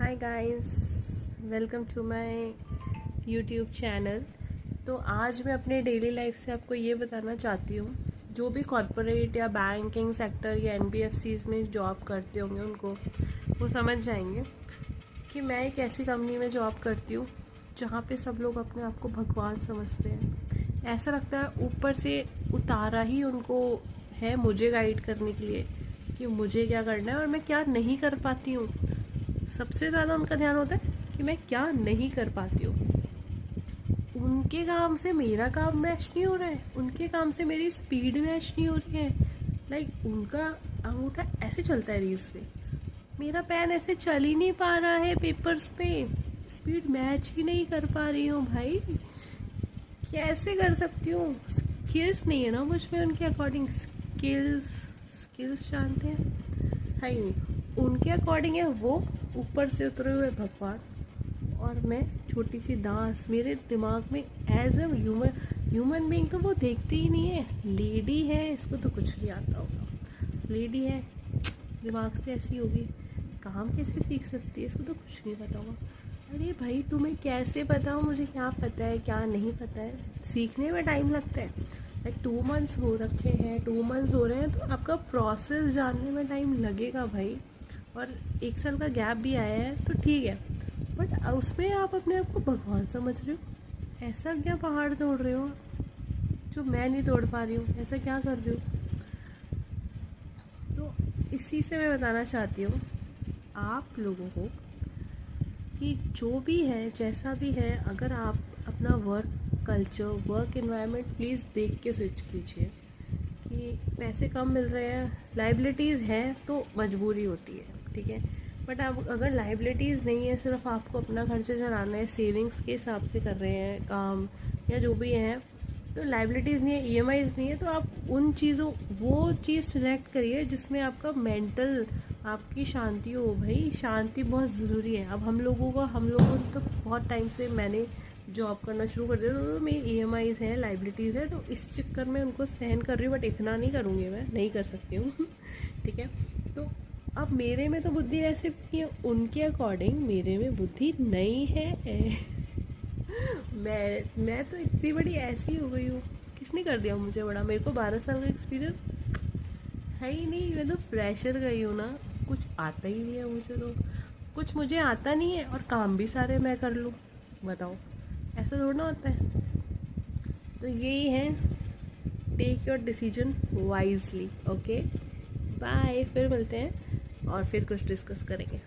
Hi guys, welcome to my YouTube channel. तो आज मैं अपने डेली लाइफ से आपको ये बताना चाहती हूँ, जो भी कॉरपोरेट या बैंकिंग सेक्टर या एनबीएफसीज में जॉब करते होंगे उनको वो समझ जाएंगे कि मैं एक ऐसी कंपनी में जॉब करती हूँ जहाँ पे सब लोग अपने आप को भगवान समझते हैं। ऐसा लगता है ऊपर से उतारा ही उनको है मुझे गाइड करने के लिए कि मुझे क्या करना है और मैं क्या नहीं कर पाती हूँ। सबसे ज़्यादा उनका ध्यान होता है कि मैं क्या नहीं कर पाती हूँ। उनके काम से मेरा काम मैच नहीं हो रहा है, उनके काम से मेरी स्पीड मैच नहीं हो रही है। लाइक उनका अंगूठा ऐसे चलता है रील्स पे, मेरा पेन ऐसे चल ही नहीं पा रहा है पेपर्स पे, स्पीड मैच ही नहीं कर पा रही हूँ। भाई कैसे कर सकती हूँ? स्किल्स नहीं है ना मुझ में उनके अकॉर्डिंग। स्किल्स जानते हैं है ही नहीं, उनके अकॉर्डिंग है वो ऊपर से उतरे हुए भगवान और मैं छोटी सी दास। मेरे दिमाग में एज अ ह्यूमन बीइंग तो वो देखते ही नहीं है। लेडी है, इसको तो कुछ नहीं आता होगा। लेडी है, दिमाग से ऐसी होगी, काम कैसे सीख सकती है, इसको तो कुछ नहीं पता होगा। अरे भाई तुम्हें कैसे पता हो मुझे क्या पता है क्या नहीं पता है? सीखने में टाइम लगता है। लाइक 2 मंथ्स हो रखे हैं, 2 मंथ्स हो रहे हैं, तो आपका प्रोसेस जानने में टाइम लगेगा भाई। और 1 साल का गैप भी आया है तो ठीक है, बट उसमें आप अपने आप को भगवान समझ रहे हो। ऐसा क्या पहाड़ तोड़ रहे हो जो मैं नहीं तोड़ पा रही हूँ? ऐसा क्या कर रहे हो? तो इसी से मैं बताना चाहती हूँ आप लोगों को कि जो भी है जैसा भी है, अगर आप अपना work culture work environment please देख के स्विच कीजिए। कि पैसे कम मिल रहे हैं, लाइबिलिटीज़ हैं तो मजबूरी होती है, ठीक है। बट अब अगर लाइबिलिटीज़ नहीं है, सिर्फ आपको अपना खर्चा चलाना है, सेविंग्स के हिसाब से कर रहे हैं काम या जो भी है, तो लाइबिलिटीज़ नहीं है, ईएमआईज़ नहीं है, तो आप उन चीज़ों वो चीज़ सिलेक्ट करिए जिसमें आपका मेंटल आपकी शांति हो। भाई शांति बहुत ज़रूरी है। अब हम लोगों तो बहुत टाइम से मैंने जॉब करना शुरू कर दिया, तो मेरी ईएमआईज़ हैं, लाइबिलिटीज़ है, तो इस चक्कर में उनको सहन कर रही हूँ। बट इतना नहीं करूँगी, मैं नहीं कर सकती हूँ ठीक है। तो अब मेरे में तो बुद्धि ऐसे है, उनके अकॉर्डिंग मेरे में बुद्धि नहीं है मैं तो इतनी बड़ी ऐसी हो गई हूँ। किसने कर दिया मुझे बड़ा? मेरे को 12 साल का एक्सपीरियंस है ही नहीं। मैं तो फ्रेशर गई हूँ ना, कुछ आता ही नहीं है मुझे। तो कुछ मुझे आता नहीं है और काम भी सारे मैं कर लूँ, बताओ ऐसा थोड़ा होता है। तो यही है, take your decision wisely. Okay bye, फिर मिलते हैं और फिर कुछ डिस्कस करेंगे।